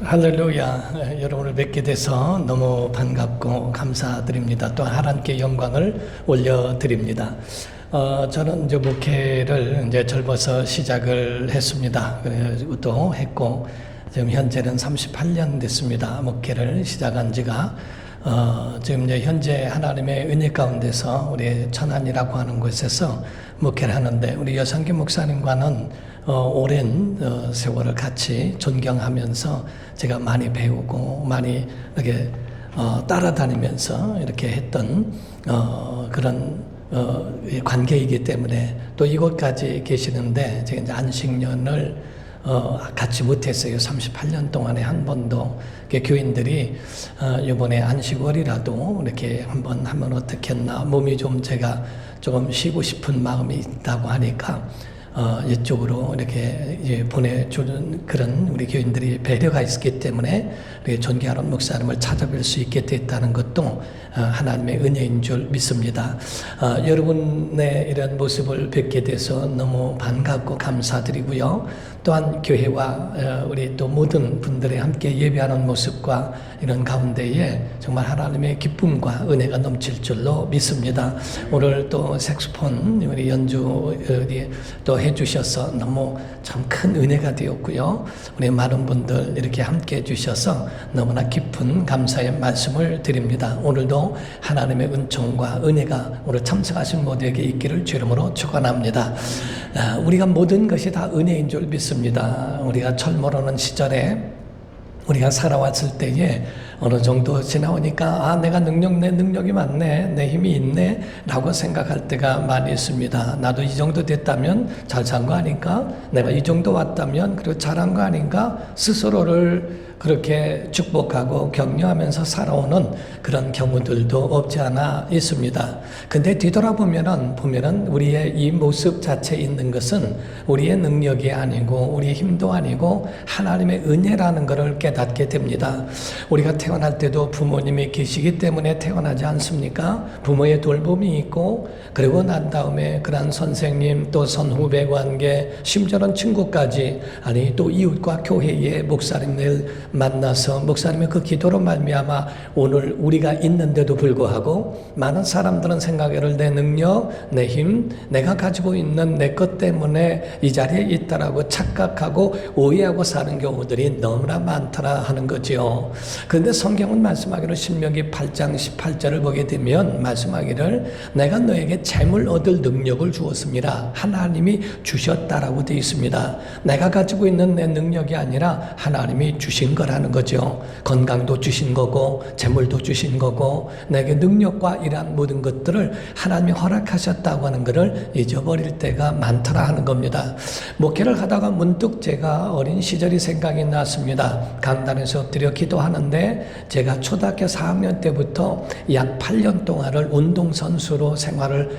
할렐루야. 여러분을 뵙게 돼서 너무 반갑고 감사드립니다. 또 하나님께 영광을 올려드립니다. 저는 이제 목회를 이제 젊어서 시작을 했습니다. 또 했고, 지금 현재는 38년 됐습니다. 목회를 시작한 지가. 지금 이제 현재 하나님의 은혜 가운데서 우리 천안이라고 하는 곳에서 목회를 하는데, 우리 여상기 목사님과는 오랜 세월을 같이 존경하면서 제가 많이 배우고 많이 이렇게 따라다니면서 이렇게 했던 그런 관계이기 때문에, 또 이곳까지 계시는데 제가 이제 안식년을 같이 못했어요. 38년 동안에 한 번도. 교인들이 이번에 안식월이라도 이렇게 한번 하면 어떻겠나, 몸이 좀 제가 조금 쉬고 싶은 마음이 있다고 하니까 이쪽으로 이렇게 보내주는 그런 우리 교인들이 배려가 있었기 때문에 존경하는 목사님을 찾아뵐 수 있게 됐다는 것도 하나님의 은혜인 줄 믿습니다. 여러분의 이런 모습을 뵙게 돼서 너무 반갑고 감사드리고요. 또한 교회와 우리 또 모든 분들이 함께 예배하는 모습과 이런 가운데에 정말 하나님의 기쁨과 은혜가 넘칠 줄로 믿습니다. 오늘 또 색소폰 우리 연주 또 해주셔서 너무 참 큰 은혜가 되었고요. 우리 많은 분들 이렇게 함께 해주셔서 너무나 깊은 감사의 말씀을 드립니다. 오늘도 하나님의 은총과 은혜가 오늘 참석하신 모두에게 있기를 주 이름으로 축원합니다. 우리가 모든 것이 다 은혜인 줄 믿습니다. 우리가 철모르는 시절에 우리가 살아왔을 때에 어느 정도 지나오니까 내가 내 능력이 많네, 내 힘이 있네 라고 생각할 때가 많이 있습니다. 나도 이 정도 됐다면 잘 산 거 아닌가? 내가 이 정도 왔다면 그리고 잘한 거 아닌가? 스스로를 그렇게 축복하고 격려하면서 살아오는 그런 경우들도 없지 않아 있습니다. 근데 뒤돌아보면은 우리의 이 모습 자체에 있는 것은 우리의 능력이 아니고 우리의 힘도 아니고 하나님의 은혜라는 것을 깨닫게 됩니다. 우리가 태어날 때도 부모님이 계시기 때문에 태어나지 않습니까? 부모의 돌봄이 있고, 그리고 난 다음에 그런 선생님, 또 선후배 관계, 심지어는 친구까지, 아니 또 이웃과 교회의 목사님을 만나서 목사님의 그 기도로 말미암아 오늘 우리가 있는데도 불구하고 많은 사람들은 생각을 내 능력, 내 힘, 내가 가지고 있는 내 것 때문에 이 자리에 있다라고 착각하고 오해하고 사는 경우들이 너무나 많더라 하는 거죠. 그런데 성경은 말씀하기를, 신명기 8장 18절을 보게 되면 말씀하기를, 내가 너에게 재물 얻을 능력을 주었습니다. 하나님이 주셨다라고 되어 있습니다. 내가 가지고 있는 내 능력이 아니라 하나님이 주신 거라는 거죠. 건강도 주신 거고 재물도 주신 거고 내게 능력과 이러한 모든 것들을 하나님이 허락하셨다고 하는 것을 잊어버릴 때가 많더라 하는 겁니다. 목회를 하다가 문득 제가 어린 시절이 생각이 났습니다. 강단에서 엎드려 기도하는데, 제가 초등학교 4학년 때부터 약 8년 동안을 운동선수로 생활을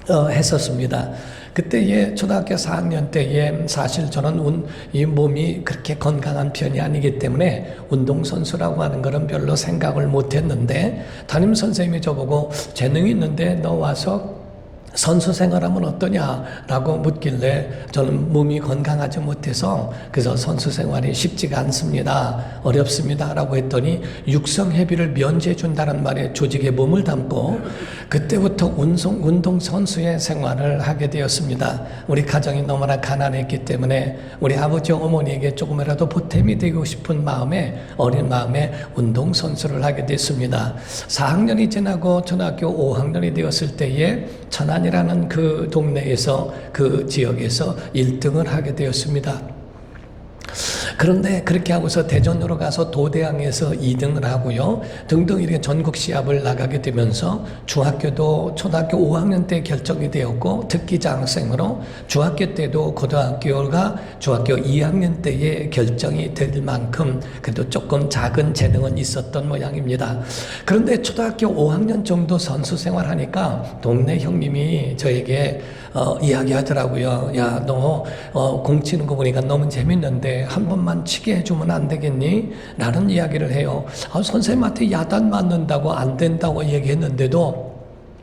했었습니다. 그때에 초등학교 4학년 때에 사실 저는 이 몸이 그렇게 건강한 편이 아니기 때문에 운동선수라고 하는 것은 별로 생각을 못했는데, 담임 선생님이 저보고 재능이 있는데 너 와서 선수 생활하면 어떠냐라고 묻길래 저는 몸이 건강하지 못해서 그래서 선수 생활이 쉽지가 않습니다, 어렵습니다 라고 했더니 육성회비를 면제해 준다는 말에 조직에 몸을 담고 그때부터 운동선수의 생활을 하게 되었습니다. 우리 가정이 너무나 가난했기 때문에 우리 아버지 어머니에게 조금이라도 보탬이 되고 싶은 마음에, 어린 마음에 운동선수를 하게 됐습니다. 4학년이 지나고 초등학교 5학년이 되었을 때에 천안이라는 그 동네에서, 그 지역에서 1등을 하게 되었습니다. 그런데 그렇게 하고서 대전으로 가서 도대항에서 2등을 하고요. 등등 이렇게 전국 시합을 나가게 되면서 중학교도 초등학교 5학년 때 결정이 되었고, 특기장학생으로 중학교 때도 고등학교가 중학교 2학년 때에 결정이 될 만큼 그래도 조금 작은 재능은 있었던 모양입니다. 그런데 초등학교 5학년 정도 선수 생활하니까 동네 형님이 저에게 이야기하더라고요. 야, 너 공 치는 거 보니까 너무 재밌는데 한 번만 치게 해주면 안 되겠니? 라는 이야기를 해요. 선생님한테 야단 맞는다고 안 된다고 얘기했는데도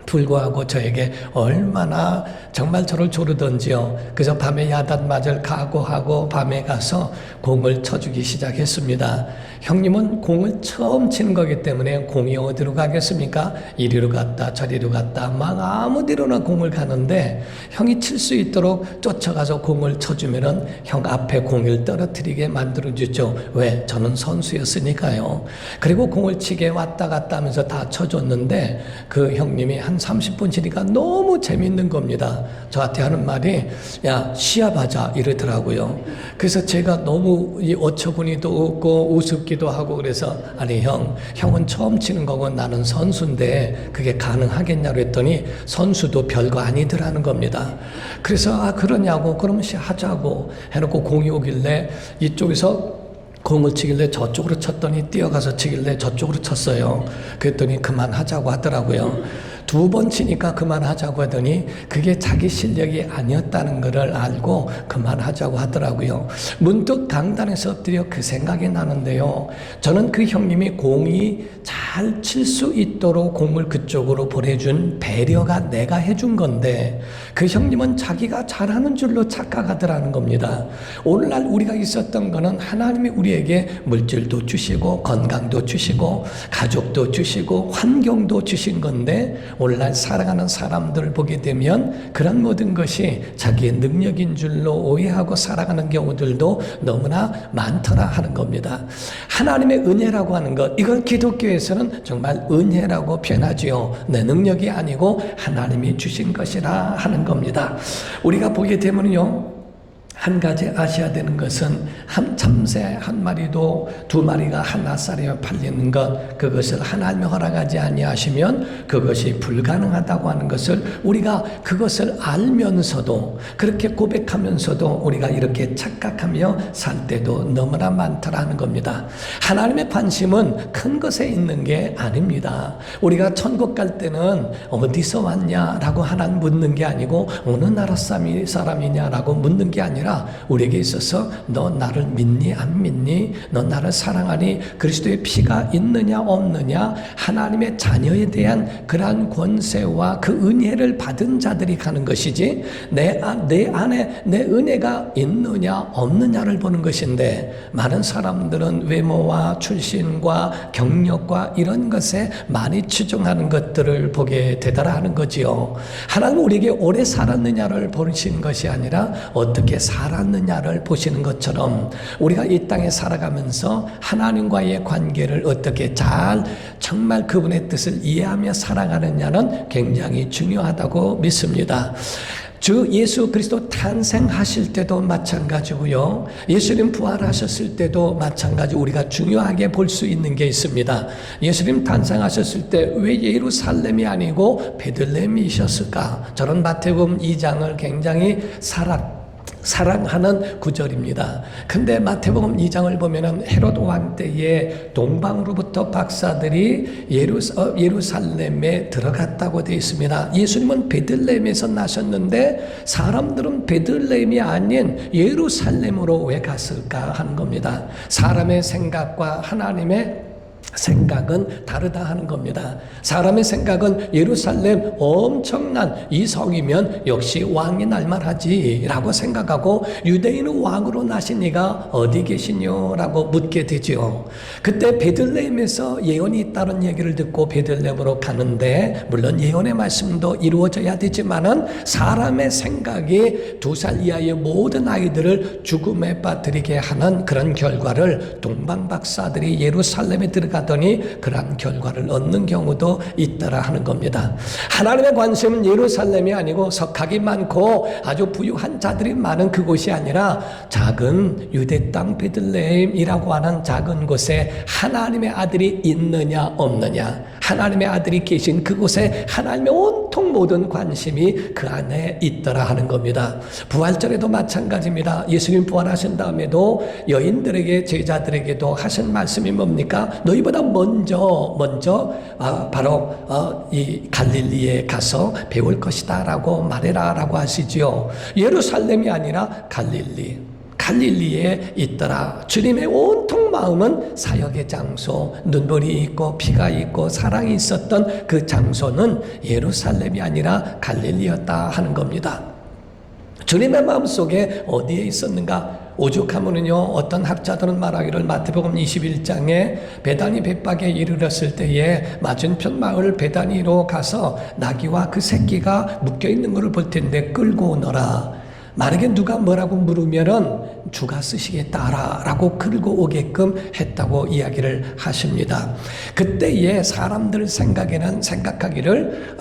불구하고 저에게 얼마나 정말 저를 조르던지요. 그래서 밤에 야단맞을 각오하고 밤에 가서 공을 쳐주기 시작했습니다. 형님은 공을 처음 치는 거기 때문에 공이 어디로 가겠습니까? 이리로 갔다 저리로 갔다 막 아무 데로나 공을 가는데 형이 칠 수 있도록 쫓아가서 공을 쳐주면은 형 앞에 공을 떨어뜨리게 만들어주죠. 왜? 저는 선수였으니까요. 그리고 공을 치게 왔다 갔다 하면서 다 쳐줬는데 그 형님이 한 30분 치니까 너무 재밌는 겁니다. 저한테 하는 말이 야 시합하자 이러더라고요. 그래서 제가 너무 이 어처구니도 없고 우습기도 하고 그래서 아니 형은 처음 치는 거고 나는 선수인데 그게 가능하겠냐고 했더니 선수도 별거 아니더라는 겁니다. 그래서 그러냐고 그러면 하자고 해놓고 공이 오길래 이쪽에서 공을 치길래 저쪽으로 쳤더니 뛰어가서 치길래 저쪽으로 쳤어요. 그랬더니 그만하자고 하더라고요. 2번 치니까 그만하자고 하더니 그게 자기 실력이 아니었다는 것을 알고 그만하자고 하더라고요. 문득 강단에서 엎드려 그 생각이 나는데요. 저는 그 형님이 공이 잘 칠 수 있도록 공을 그쪽으로 보내준 배려가 내가 해준 건데 그 형님은 자기가 잘하는 줄로 착각하더라는 겁니다. 오늘날 우리가 있었던 거는 하나님이 우리에게 물질도 주시고 건강도 주시고 가족도 주시고 환경도 주신 건데 오늘날 살아가는 사람들을 보게 되면 그런 모든 것이 자기의 능력인 줄로 오해하고 살아가는 경우들도 너무나 많더라 하는 겁니다. 하나님의 은혜라고 하는 것, 이걸 기독교에서는 정말 은혜라고 표현하지요. 내 능력이 아니고 하나님이 주신 것이라 하는 겁니다. 우리가 보게 되면요, 한 가지 아셔야 되는 것은 한 참새 한 마리도 2마리가 하나살에 팔리는 것, 그것을 하나님이 허락하지 아니하시면 그것이 불가능하다고 하는 것을 우리가 그것을 알면서도 그렇게 고백하면서도 우리가 이렇게 착각하며 살 때도 너무나 많다라는 겁니다. 하나님의 관심은 큰 것에 있는 게 아닙니다. 우리가 천국 갈 때는 어디서 왔냐라고 하나님 묻는 게 아니고 어느 나라 사람이냐라고 묻는 게 아니라 우리에게 있어서 너 나를 믿니 안 믿니? 너 나를 사랑하니? 그리스도의 피가 있느냐 없느냐? 하나님의 자녀에 대한 그러한 권세와 그 은혜를 받은 자들이 가는 것이지 내 안에 내 은혜가 있느냐 없느냐를 보는 것인데 많은 사람들은 외모와 출신과 경력과 이런 것에 많이 추종하는 것들을 보게 되더라 하는 거지요. 하나님 우리에게 오래 살았느냐를 보시는 것이 아니라 어떻게 살았느냐를 보시는 것처럼 우리가 이 땅에 살아가면서 하나님과의 관계를 어떻게 잘 정말 그분의 뜻을 이해하며 살아가느냐는 굉장히 중요하다고 믿습니다. 주 예수 그리스도 탄생하실 때도 마찬가지고요. 예수님 부활하셨을 때도 마찬가지 우리가 중요하게 볼 수 있는 게 있습니다. 예수님 탄생하셨을 때 왜 예루살렘이 아니고 베들레헴이셨을까? 저는 마태복음 2장을 굉장히 사랑하는 구절입니다. 근데 마태복음 2장을 보면은 헤롯 왕 때에 동방으로부터 박사들이 예루살렘에 들어갔다고 되어 있습니다. 예수님은 베들레헴에서 나셨는데 사람들은 베들레헴이 아닌 예루살렘으로 왜 갔을까 하는 겁니다. 사람의 생각과 하나님의 생각은 다르다 하는 겁니다. 사람의 생각은 예루살렘 엄청난 이 성이면 역시 왕이 날만하지 라고 생각하고 유대인의 왕으로 나신 이가 어디 계시뇨? 라고 묻게 되죠. 그때 베들레헴에서 예언이 있다는 얘기를 듣고 베들레헴으로 가는데 물론 예언의 말씀도 이루어져야 되지만은 사람의 생각이 2살 이하의 모든 아이들을 죽음에 빠뜨리게 하는 그런 결과를 동방박사들이 예루살렘에 들어가더니 그러한 결과를 얻는 경우도 있더라 하는 겁니다. 하나님의 관심은 예루살렘이 아니고 석학이 많고 아주 부유한 자들이 많은 그곳이 아니라 작은 유대 땅 베들레헴이라고 하는 작은 곳에 하나님의 아들이 있느냐 없느냐, 하나님의 아들이 계신 그곳에 하나님의 온통 모든 관심이 그 안에 있더라 하는 겁니다. 부활절에도 마찬가지입니다. 예수님 부활하신 다음에도 여인들에게 제자들에게도 하신 말씀이 뭡니까? 너희보다 먼저 바로 이 갈릴리에 가서 배울 것이다 라고 말해라 라고 하시지요. 예루살렘이 아니라 갈릴리. 갈릴리에 있더라. 주님의 온통 마음은 사역의 장소, 눈물이 있고 피가 있고 사랑이 있었던 그 장소는 예루살렘이 아니라 갈릴리였다 하는 겁니다. 주님의 마음속에 어디에 있었는가? 오죽하면은요, 어떤 학자들은 말하기를 마태복음 21장에 베다니 bet박에 이르렀을 때에 맞은편 마을 베다니로 가서 나귀와 그 새끼가 묶여 있는 것을 볼 텐데 끌고 오너라. 만약에 누가 뭐라고 물으면은 주가 쓰시겠다라 라고 끌고 오게끔 했다고 이야기를 하십니다. 그때에 사람들 생각하기를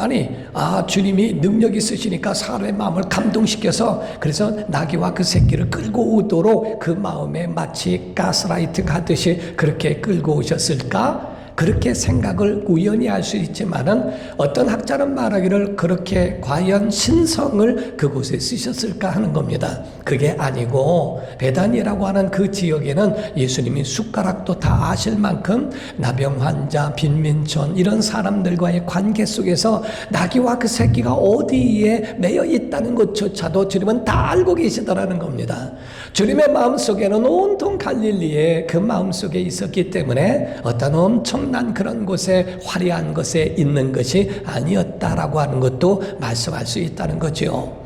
주님이 능력 있으시니까 사람의 마음을 감동시켜서 그래서 나귀와 그 새끼를 끌고 오도록 그 마음에 마치 가스라이팅 하듯이 그렇게 끌고 오셨을까? 그렇게 생각을 우연히 할 수 있지만은 어떤 학자는 말하기를 그렇게 과연 신성을 그곳에 쓰셨을까 하는 겁니다. 그게 아니고 베다니라고 하는 그 지역에는 예수님이 숟가락도 다 아실 만큼 나병 환자, 빈민촌 이런 사람들과의 관계 속에서 나귀와 그 새끼가 어디에 매여 있다는 것조차도 주님은 다 알고 계시더라는 겁니다. 주님의 마음속에는 온통 갈릴리에 그 마음속에 있었기 때문에 어떤 엄청난 그런 곳에 화려한 곳에 있는 것이 아니었다라고 하는 것도 말씀할 수 있다는 거죠.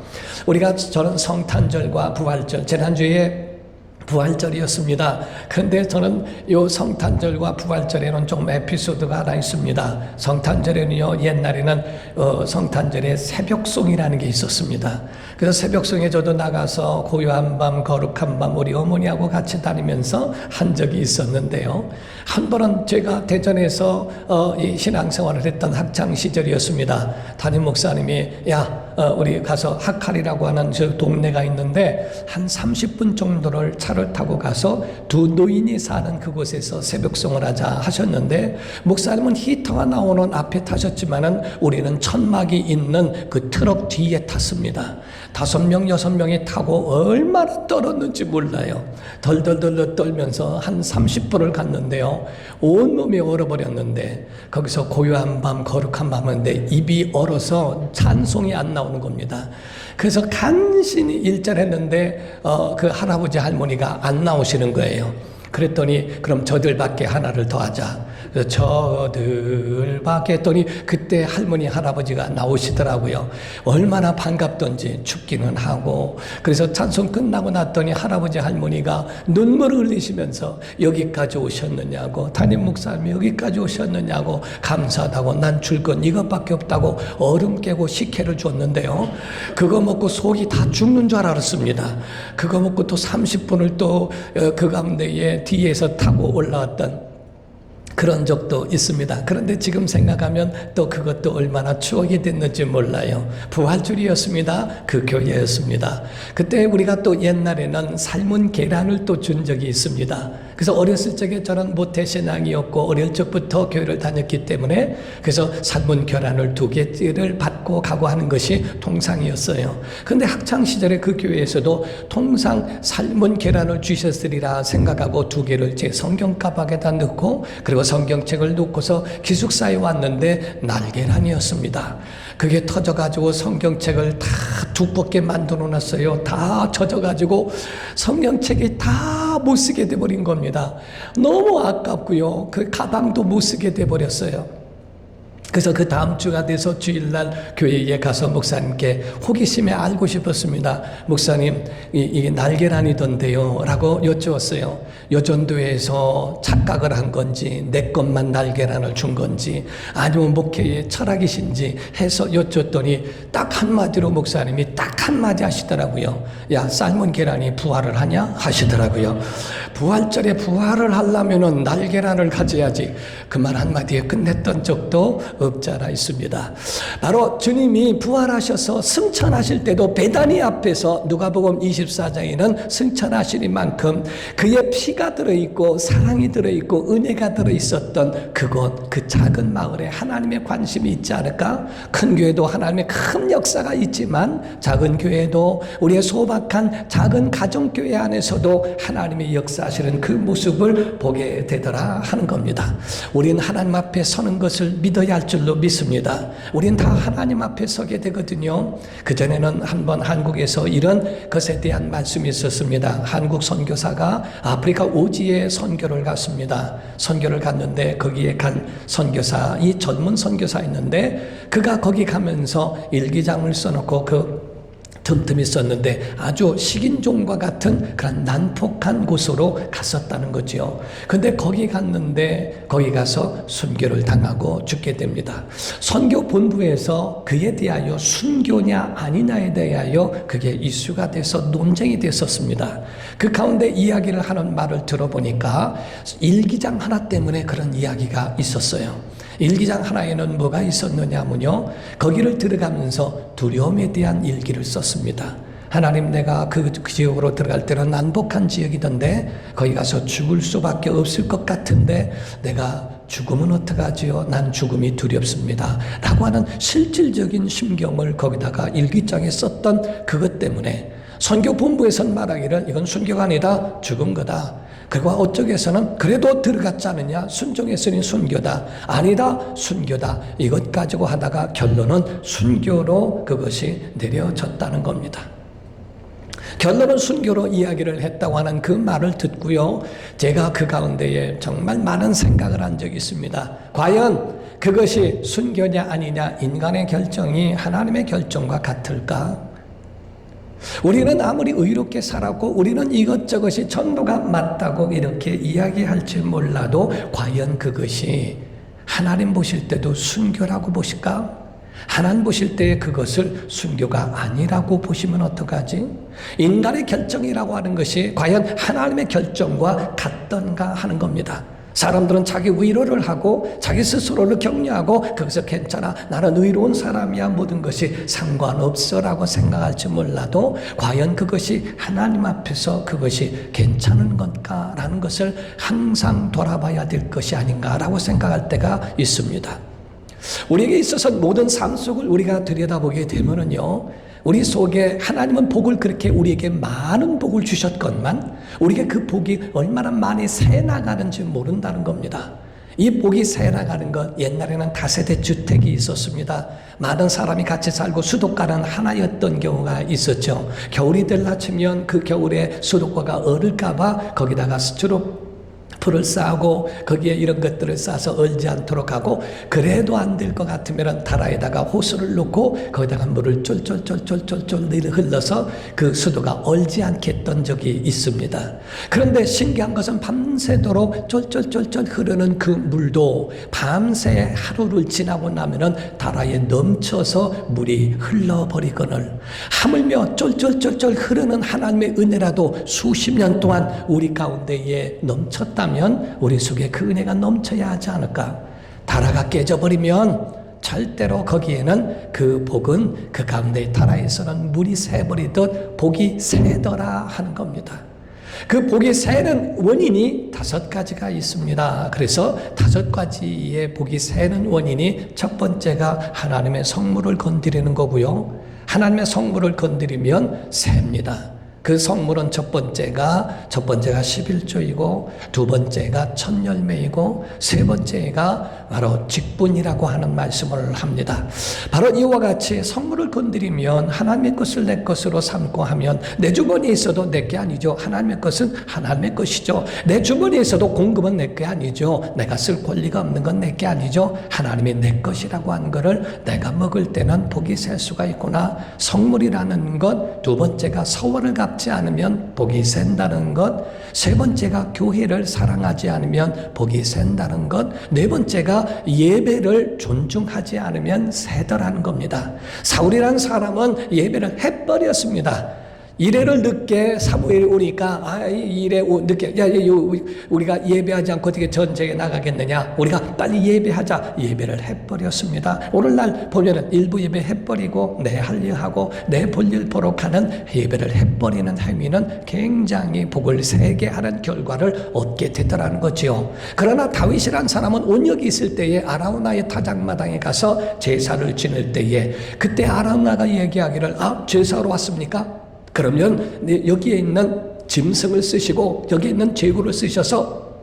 저는 성탄절과 부활절, 지난주에 부활절이었습니다. 그런데 저는 이 성탄절과 부활절에는 조금 에피소드가 하나 있습니다. 성탄절에는요, 옛날에는 성탄절에 새벽송이라는 게 있었습니다. 그래서 새벽송에 저도 나가서 고요한 밤, 거룩한 밤 우리 어머니하고 같이 다니면서 한 적이 있었는데요. 한 번은 제가 대전에서 이 신앙생활을 했던 학창 시절이었습니다. 담임 목사님이 우리 가서 학칼이라고 하는 저 동네가 있는데 한 30분 정도를 차를 타고 가서 두 노인이 사는 그곳에서 새벽송을 하자 하셨는데 목사님은 히터가 나오는 앞에 타셨지만은 우리는 천막이 있는 그 트럭 뒤에 탔습니다. 5명, 6명이 타고 얼마나 떨었는지 몰라요. 덜덜덜 떨면서 한 30분을 갔는데요. 온몸이 얼어버렸는데 거기서 고요한 밤, 거룩한 밤인데 입이 얼어서 찬송이 안 나오는 겁니다. 그래서 간신히 일절했는데 그 할아버지 할머니가 안 나오시는 거예요. 그랬더니 그럼 저들밖에 하나를 더 하자. 그래서 저들밖에 했더니 그때 할머니 할아버지가 나오시더라고요. 얼마나 반갑던지 춥기는 하고 그래서 찬송 끝나고 났더니 할아버지 할머니가 눈물을 흘리시면서 여기까지 오셨느냐고 담임 목사님이 여기까지 오셨느냐고 감사하다고 난 줄 건 이것밖에 없다고 얼음 깨고 식혜를 줬는데요. 그거 먹고 속이 다 죽는 줄 알았습니다. 그거 먹고 또 30분을 또 그 가운데에 뒤에서 타고 올라왔던 그런 적도 있습니다. 그런데 지금 생각하면 또 그것도 얼마나 추억이 됐는지 몰라요. 부활절이었습니다. 그 교회였습니다. 그때 우리가 또 옛날에는 삶은 계란을 또 준 적이 있습니다. 그래서 어렸을 적에 저는 모태신앙이었고 어릴 적부터 교회를 다녔기 때문에 그래서 삶은 계란을 2개를 받고 가고 하는 것이 통상이었어요. 그런데 학창시절에 그 교회에서도 통상 삶은 계란을 주셨으리라 생각하고 2개를 제 성경 가방에다 넣고 그리고 성경책을 놓고서 기숙사에 왔는데 날계란이었습니다. 그게 터져가지고 성경책을 다 두껍게 만들어 놨어요. 다 젖어가지고 성경책이 다 못 쓰게 돼버린 겁니다. 너무 아깝고요. 그 가방도 못 쓰게 돼버렸어요. 그래서 그 다음 주가 돼서 주일날 교회에 가서 목사님께 호기심에 알고 싶었습니다. 목사님, 이게 날계란이던데요 라고 여쭈었어요. 여전도에서 착각을 한 건지 내 것만 날계란을 준 건지 아니면 목회의 철학이신지 해서 여쭈었더니 딱 한마디로 목사님이 딱 한마디 하시더라고요. 야, 삶은 계란이 부활을 하냐? 하시더라고요. 부활절에 부활을 하려면은 날계란을 가져야지. 그 말 한마디에 끝냈던 적도 없지 않아 있습니다. 바로 주님이 부활하셔서 승천하실 때도 베다니 앞에서 누가복음 24장에는 승천하시리만큼 그의 피가 들어있고 사랑이 들어있고 은혜가 들어있었던 그곳, 그 작은 마을에 하나님의 관심이 있지 않을까? 큰 교회도 하나님의 큰 역사가 있지만 작은 교회도 우리의 소박한 작은 가정교회 안에서도 하나님의 역사하시는 그 모습을 보게 되더라 하는 겁니다. 우리는 하나님 앞에 서는 것을 믿어야 할 줄 줄로 믿습니다. 우린 다 하나님 앞에 서게 되거든요. 그전에는 한번 한국에서 이런 것에 대한 말씀이 있었습니다. 한국 선교사가 아프리카 오지에 선교를 갔습니다. 선교를 갔는데 거기에 간 선교사, 이 전문 선교사였는데 그가 거기 가면서 일기장을 써놓고 그 틈틈이 썼는데 아주 식인종과 같은 그런 난폭한 곳으로 갔었다는 거지요. 근데 거기 갔는데 거기 가서 순교를 당하고 죽게 됩니다. 선교 본부에서 그에 대하여 순교냐 아니냐에 대하여 그게 이슈가 돼서 논쟁이 됐었습니다. 그 가운데 이야기를 하는 말을 들어보니까 일기장 하나 때문에 그런 이야기가 있었어요. 일기장 하나에는 뭐가 있었느냐면요, 거기를 들어가면서 두려움에 대한 일기를 썼습니다. 하나님, 내가 그 지역으로 들어갈 때는 난폭한 지역이던데 거기 가서 죽을 수밖에 없을 것 같은데 내가 죽으면 어떡하지요? 난 죽음이 두렵습니다 라고 하는 실질적인 심경을 거기다가 일기장에 썼던 그것 때문에 선교본부에서는 말하기를 이건 순교가 아니다, 죽은 거다. 그리고 어쩌게서는 그래도 들어갔지 않느냐, 순종했으니 순교다, 아니다 순교다, 이것 가지고 하다가 결론은 순교로 그것이 내려졌다는 겁니다. 결론은 순교로 이야기를 했다고 하는 그 말을 듣고요, 제가 그 가운데에 정말 많은 생각을 한 적이 있습니다. 과연 그것이 순교냐 아니냐, 인간의 결정이 하나님의 결정과 같을까? 우리는 아무리 의롭게 살았고 우리는 이것저것이 전부가 맞다고 이렇게 이야기할지 몰라도 과연 그것이 하나님 보실 때도 순교라고 보실까? 하나님 보실 때에 그것을 순교가 아니라고 보시면 어떡하지? 인간의 결정이라고 하는 것이 과연 하나님의 결정과 같던가 하는 겁니다. 사람들은 자기 위로를 하고 자기 스스로를 격려하고 거기서 괜찮아, 나는 의로운 사람이야, 모든 것이 상관없어 라고 생각할지 몰라도 과연 그것이 하나님 앞에서 그것이 괜찮은 건가 라는 것을 항상 돌아봐야 될 것이 아닌가 라고 생각할 때가 있습니다. 우리에게 있어서 모든 삶 속을 우리가 들여다보게 되면은요, 우리 속에 하나님은 복을 그렇게 우리에게 많은 복을 주셨건만 우리에게 그 복이 얼마나 많이 새나가는지 모른다는 겁니다. 이 복이 새나가는 것, 옛날에는 다세대 주택이 있었습니다. 많은 사람이 같이 살고 수도가는 하나였던 경우가 있었죠. 겨울이 들라치면 그 겨울에 수도가가 얼을까봐 거기다가 풀을 쌓고 거기에 이런 것들을 싸서 얼지 않도록 하고, 그래도 안 될 것 같으면 다라에다가 호수를 넣고 거기다가 물을 쫄쫄쫄쫄쫄쫄 흘러서 그 수도가 얼지 않게 했던 적이 있습니다. 그런데 신기한 것은 밤새도록 쫄쫄쫄쫄 흐르는 그 물도 밤새 하루를 지나고 나면은 다라에 넘쳐서 물이 흘러버리거늘, 하물며 쫄쫄쫄쫄 흐르는 하나님의 은혜라도 수십 년 동안 우리 가운데에 넘쳤다면 우리 속에 그 은혜가 넘쳐야 하지 않을까? 다라가 깨져버리면 절대로 거기에는 그 복은 그 가운데 다라에서는 물이 새버리듯 복이 새더라 하는 겁니다. 그 복이 새는 원인이 5가지가 있습니다. 그래서 5가지의 복이 새는 원인이, 첫 번째가 하나님의 성물을 건드리는 거고요. 하나님의 성물을 건드리면 셉니다. 그 성물은 첫 번째가 11조이고 두 번째가 첫 열매이고 세 번째가 바로 직분이라고 하는 말씀을 합니다. 바로 이와 같이 성물을 건드리면 하나님의 것을 내 것으로 삼고 하면 내 주머니에 있어도 내 게 아니죠. 하나님의 것은 하나님의 것이죠. 내 주머니에 있어도 공급은 내 게 아니죠. 내가 쓸 권리가 없는 건 내 게 아니죠. 하나님이 내 것이라고 한 거를 내가 먹을 때는 복이 셀 수가 있구나. 성물이라는 것, 두 번째가 서원을 갚지 않으면 복이 샌다는 것, 세 번째가 교회를 사랑하지 않으면 복이 샌다는 것, 네 번째가 예배를 존중하지 않으면 새더라는 겁니다. 사울이라는 사람은 예배를 해버렸습니다. 이래를 늦게 사무엘이 오니까 이래 늦게 우리가 예배하지 않고 어떻게 전쟁에 나가겠느냐, 우리가 빨리 예배하자, 예배를 해버렸습니다. 오늘날 보면은 일부 예배 해버리고 내 할 일 하고 내 볼 일 보러 가는 예배를 해버리는 행위는 굉장히 복을 세게 하는 결과를 얻게 되더라는 거지요. 그러나 다윗이란 사람은 온역이 있을 때에 아라우나의 타작마당에 가서 제사를 지낼 때에 그때 아라우나가 얘기하기를, 제사로 왔습니까? 그러면 여기에 있는 짐승을 쓰시고 여기에 있는 제구를 쓰셔서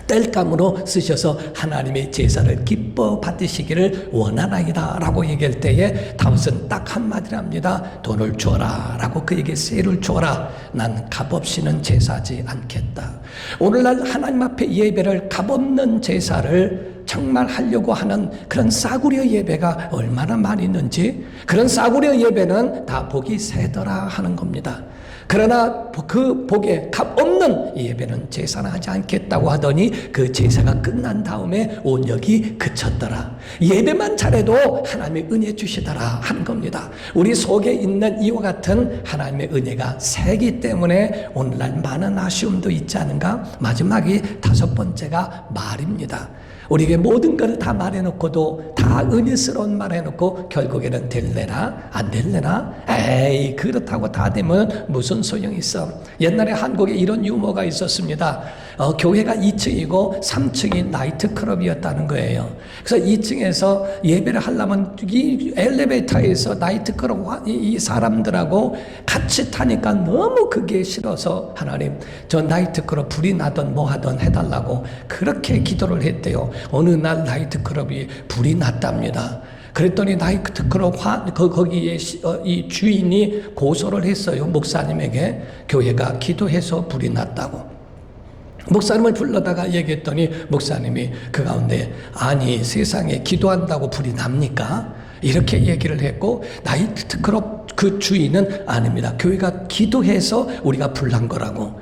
땔감으로 쓰셔서 하나님의 제사를 기뻐 받으시기를 원하나이다 라고 얘기할 때에 다윗은 딱 한마디를 합니다. 돈을 주어라 라고 그에게 세를 주어라. 난 값없이는 제사하지 않겠다. 오늘날 하나님 앞에 예배를 값없는 제사를 정말 하려고 하는 그런 싸구려 예배가 얼마나 많이 있는지, 그런 싸구려 예배는 다 복이 세더라 하는 겁니다. 그러나 그 복에 값없는 예배는 제사는 하지 않겠다고 하더니 그 제사가 끝난 다음에 온역이 그쳤더라. 예배만 잘해도 하나님의 은혜 주시더라 하는 겁니다. 우리 속에 있는 이와 같은 하나님의 은혜가 세기 때문에 오늘날 많은 아쉬움도 있지 않은가? 마지막이 5번째가 말입니다. 우리에게 모든 것을 다 말해놓고도 다 은혜스러운 말 해놓고 결국에는 될래나 안 될래나? 에이 그렇다고 다 되면 무슨 소용이 있어. 옛날에 한국에 이런 유머가 있었습니다. 교회가 2층이고 3층이 나이트클럽이었다는 거예요. 그래서 2층에서 예배를 하려면 이 엘리베이터에서 나이트클럽 이 사람들하고 같이 타니까 너무 그게 싫어서 하나님 저 나이트클럽 불이 나던 뭐 하던 해달라고 그렇게 기도를 했대요. 어느 날 나이트클럽이 불이 났답니다. 그랬더니 나이트클럽 거기에 이 주인이 고소를 했어요. 목사님에게 교회가 기도해서 불이 났다고. 목사님을 불러다가 얘기했더니 목사님이 그 가운데 아니 세상에 기도한다고 불이 납니까? 이렇게 얘기를 했고 나이트클럽 그 주인은 아닙니다. 교회가 기도해서 우리가 불난 거라고.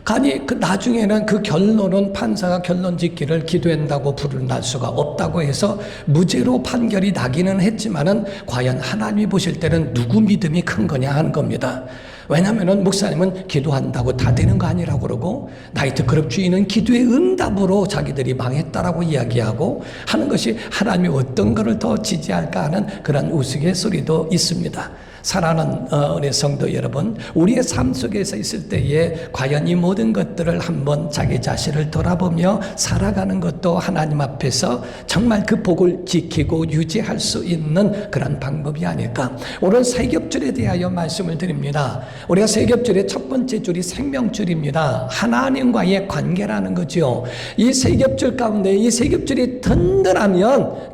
아니 그 나중에는 그 결론은 판사가 결론 짓기를 기도한다고 불을 날 수가 없다고 해서 무죄로 판결이 나기는 했지만은 과연 하나님이 보실 때는 누구 믿음이 큰 거냐 하는 겁니다. 왜냐하면은 목사님은 기도한다고 다 되는 거 아니라고 그러고 나이트클럽 주인은 기도의 응답으로 자기들이 망했다라고 이야기하고 하는 것이 하나님이 어떤 것을 더 지지할까 하는 그런 우스갯소리도 있습니다. 사랑하는 우리 성도 여러분, 우리의 삶 속에서 있을 때에 과연 이 모든 것들을 한번 자기 자신을 돌아보며 살아가는 것도 하나님 앞에서 정말 그 복을 지키고 유지할 수 있는 그런 방법이 아닐까. 오늘 세 겹줄에 대하여 말씀을 드립니다. 우리가 세 겹줄의 첫 번째 줄이 생명줄입니다. 하나님과의 관계라는 거죠. 이 세 겹줄 가운데 이 세 겹줄이 든든하면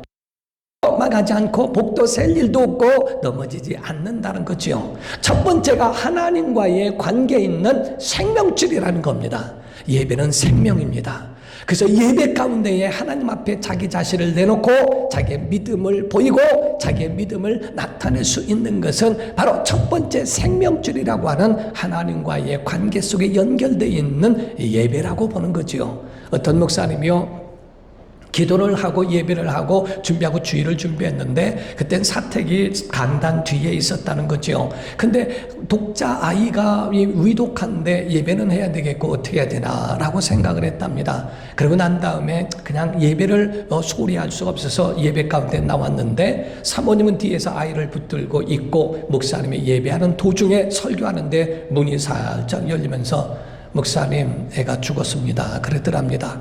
망하지 않고 복도 셀 일도 없고 넘어지지 않는다는 거죠. 첫 번째가 하나님과의 관계에 있는 생명줄이라는 겁니다. 예배는 생명입니다. 그래서 예배 가운데에 하나님 앞에 자기 자신을 내놓고 자기의 믿음을 보이고 자기의 믿음을 나타낼 수 있는 것은 바로 첫 번째 생명줄이라고 하는 하나님과의 관계 속에 연결되어 있는 예배라고 보는 거죠. 어떤 목사님이요 기도를 하고 예배를 하고 준비하고 주일을 준비했는데 그땐 사택이 강단 뒤에 있었다는 거죠. 근데 독자 아이가 위독한데 예배는 해야 되겠고 어떻게 해야 되나라고 생각을 했답니다. 그러고 난 다음에 그냥 예배를 소홀히 할 수가 없어서 예배 가운데 나왔는데 사모님은 뒤에서 아이를 붙들고 있고 목사님이 예배하는 도중에 설교하는데 문이 살짝 열리면서 목사님 애가 죽었습니다 그러더랍니다.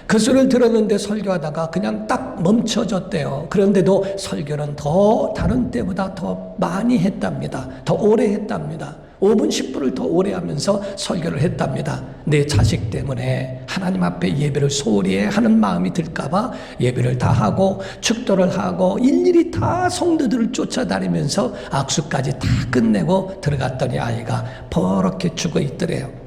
그 소리를 들었는데 설교하다가 그냥 딱 멈춰졌대요. 그런데도 설교는 더 다른 때보다 더 많이 했답니다. 더 오래 했답니다. 5분 10분을 더 오래 하면서 설교를 했답니다. 내 자식 때문에 하나님 앞에 예배를 소홀히 하는 마음이 들까봐 예배를 다 하고 축도를 하고 일일이 다 성도들을 쫓아다니면서 악수까지 다 끝내고 들어갔더니 아이가 버럭게 죽어 있더래요.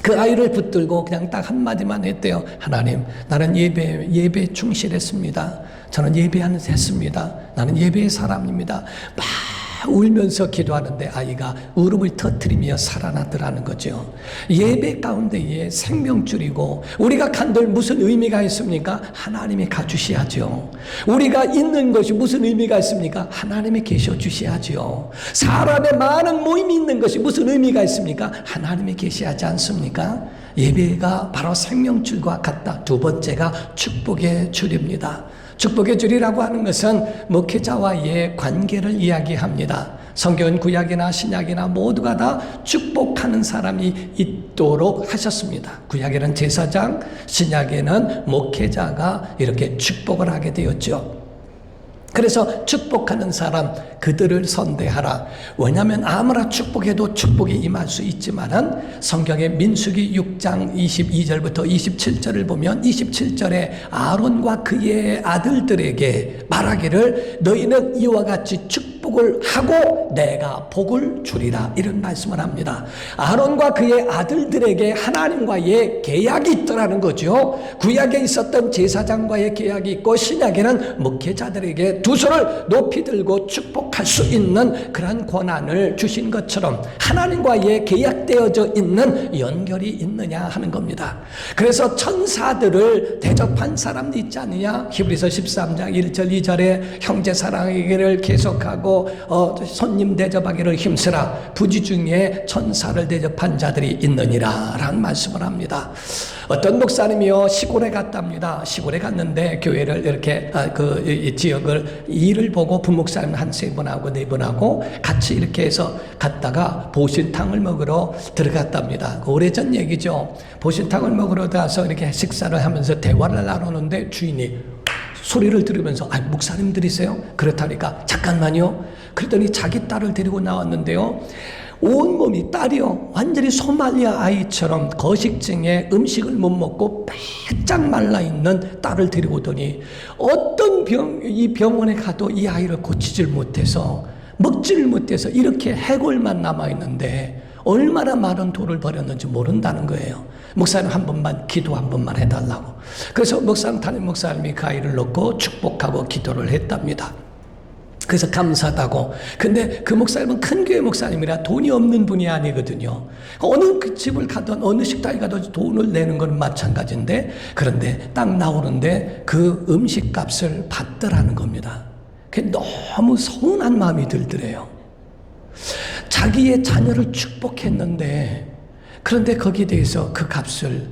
그 아이를 붙들고 그냥 딱 한마디만 했대요. 하나님, 나는 예배에 충실했습니다. 저는 했습니다. 나는 예배의 사람입니다. 막 울면서 기도하는데 아이가 울음을 터뜨리며 살아나더라는 거죠. 예배 가운데에 생명줄이고 우리가 간들 무슨 의미가 있습니까? 하나님이 가주셔야죠. 우리가 있는 것이 무슨 의미가 있습니까? 하나님이 계셔 주셔야죠. 사람의 많은 모임이 있는 것이 무슨 의미가 있습니까? 하나님이 계셔야지 않습니까? 예배가 바로 생명줄과 같다. 두 번째가 축복의 줄입니다. 축복의 줄이라고 하는 것은 목회자와의 관계를 이야기합니다. 성경은 구약이나 신약이나 모두가 다 축복하는 사람이 있도록 하셨습니다. 구약에는 제사장, 신약에는 목회자가 이렇게 축복을 하게 되었죠. 그래서 축복하는 사람 그들을 선대하라. 왜냐하면 아무나 축복해도 축복이 임할 수 있지만은 성경의 민수기 6장 22절부터 27절을 보면 27절에 아론과 그의 아들들에게 말하기를 너희는 이와 같이 축복을 하고 내가 복을 주리라, 이런 말씀을 합니다. 아론과 그의 아들들에게 하나님과의 계약이 있더라는 거죠. 구약에 있었던 제사장과의 계약이 있고 신약에는 목회자들에게 두 손을 높이 들고 축복할 수 있는 그러한 권한을 주신 것처럼 하나님과의 계약되어져 있는 연결이 있느냐 하는 겁니다. 그래서 천사들을 대접한 사람도 있지 않느냐. 히브리서 13장 1절 2절에 형제 사랑하기를 계속하고 손님 대접하기를 힘쓰라. 부지 중에 천사를 대접한 자들이 있느니라 라는 말씀을 합니다. 어떤 목사님이요 시골에 갔답니다. 시골에 갔는데 교회를 이렇게 이 지역을 일을 보고 부목사님 한 3분하고 4분하고 같이 이렇게 해서 갔다가 보신탕을 먹으러 들어갔답니다. 오래전 얘기죠. 보신탕을 먹으러 가서 이렇게 식사를 하면서 대화를 나누는데 주인이 소리를 들으면서 목사님들이세요? 그렇다니까 잠깐만요. 그랬더니 자기 딸을 데리고 나왔는데요. 온몸이 딸이요 완전히 소말리아 아이처럼 거식증에 음식을 못 먹고 빼짝 말라있는 딸을 데리고 오더니 어떤 이 병원에 가도 이 아이를 고치질 못해서 먹지를 못해서 이렇게 해골만 남아있는데 얼마나 많은 돈을 버렸는지 모른다는 거예요. 목사님 한 번만 기도 한 번만 해달라고. 그래서 담임 목사님이 그 아이를 놓고 축복하고 기도를 했답니다. 그래서 감사하다고. 근데 그 목사님은 큰 교회 목사님이라 돈이 없는 분이 아니거든요. 어느 그 집을 가든 어느 식당에 가든 돈을 내는 건 마찬가지인데, 그런데 딱 나오는데 그 음식값을 받더라는 겁니다. 그게 너무 서운한 마음이 들더래요. 자기의 자녀를 축복했는데, 그런데 거기에 대해서 그 값을,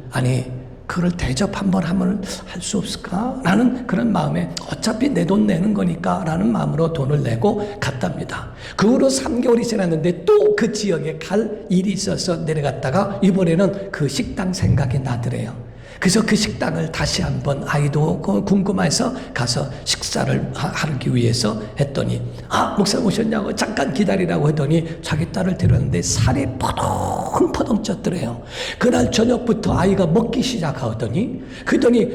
그걸 대접 한번 하면 할 수 없을까? 라는 그런 마음에 어차피 내 돈 내는 거니까 라는 마음으로 돈을 내고 갔답니다. 그 후로 3개월이 지났는데 또 그 지역에 갈 일이 있어서 내려갔다가 이번에는 그 식당 생각이 나더래요. 그래서 그 식당을 다시 한번 아이도 궁금해서 가서 식사를 하기 위해서 했더니 목사님 오셨냐고 잠깐 기다리라고 했더니 자기 딸을 데렸는데 살이 퍼덩퍼덩 쪘더래요. 그날 저녁부터 아이가 먹기 시작하더니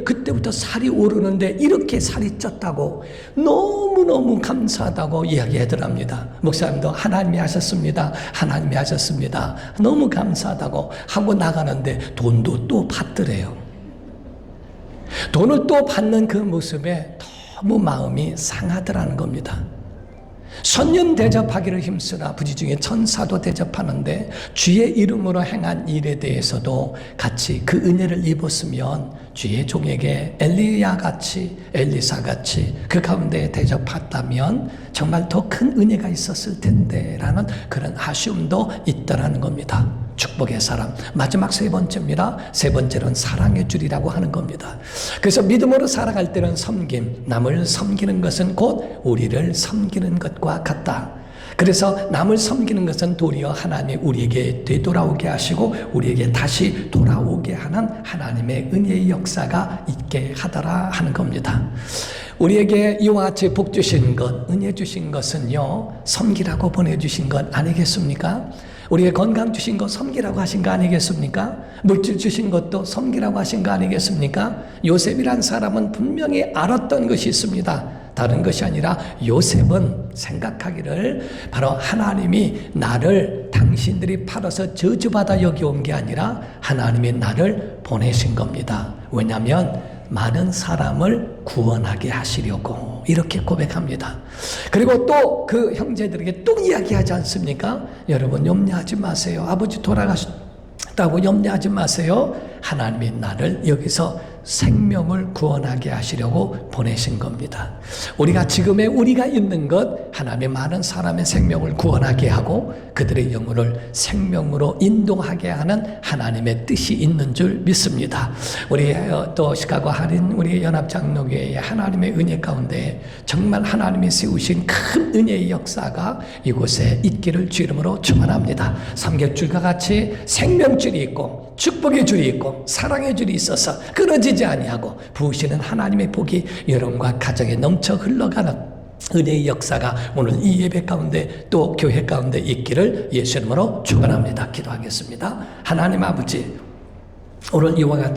그때부터 살이 오르는데 이렇게 살이 쪘다고 너무너무 감사하다고 이야기하더랍니다. 목사님도 하나님이 하셨습니다. 하나님이 하셨습니다. 너무 감사하다고 하고 나가는데 돈도 또 받더래요. 돈을 또 받는 그 모습에 너무 마음이 상하더라는 겁니다. 손님 대접하기를 힘쓰라. 부지 중에 천사도 대접하는데 주의 이름으로 행한 일에 대해서도 같이 그 은혜를 입었으면 주의 종에게 엘리야같이 엘리사같이 그 가운데 대접했다면 정말 더 큰 은혜가 있었을 텐데 라는 그런 아쉬움도 있더라는 겁니다. 축복의 사람. 마지막 3번째입니다. 3번째는 사랑의 줄이라고 하는 겁니다. 그래서 믿음으로 살아갈 때는 섬김, 남을 섬기는 것은 곧 우리를 섬기는 것과 같다. 그래서 남을 섬기는 것은 도리어 하나님이 우리에게 되돌아오게 하시고 우리에게 다시 돌아오게 하는 하나님의 은혜의 역사가 있게 하더라 하는 겁니다. 우리에게 이와 같이 복 주신 것, 은혜 주신 것은요, 섬기라고 보내주신 것 아니겠습니까? 우리의 건강 주신 것 섬기라고 하신 거 아니겠습니까? 물질 주신 것도 섬기라고 하신 거 아니겠습니까? 요셉이란 사람은 분명히 알았던 것이 있습니다. 다른 것이 아니라 요셉은 생각하기를 바로 하나님이 나를 당신들이 팔아서 저주받아 여기온 게 아니라 하나님이 나를 보내신 겁니다. 왜냐하면 많은 사람을 구원하게 하시려고 이렇게 고백합니다. 그리고 또 그 형제들에게 또 이야기하지 않습니까? 여러분 염려하지 마세요. 아버지 돌아가셨다고 염려하지 마세요. 하나님이 나를 여기서 생명을 구원하게 하시려고 보내신 겁니다. 우리가 지금의 우리가 있는 것 하나님의 많은 사람의 생명을 구원하게 하고 그들의 영혼을 생명으로 인도하게 하는 하나님의 뜻이 있는 줄 믿습니다. 우리 또 시카고 할인 우리 연합장로교회의 하나님의 은혜 가운데 정말 하나님이 세우신 큰 은혜의 역사가 이곳에 있기를 주 이름으로 축원합니다. 삼겹줄과 같이 생명줄이 있고 축복의 줄이 있고 사랑의 줄이 있어서 끊어지지 아니하고 부으시는 하나님의 복이 여러분과 가정에 넘쳐 흘러가는 은혜의 역사가 오늘 이 예배 가운데 또 교회 가운데 있기를 예수 이름으로 축원합니다. 기도하겠습니다. 하나님 아버지, 오늘 이와 같이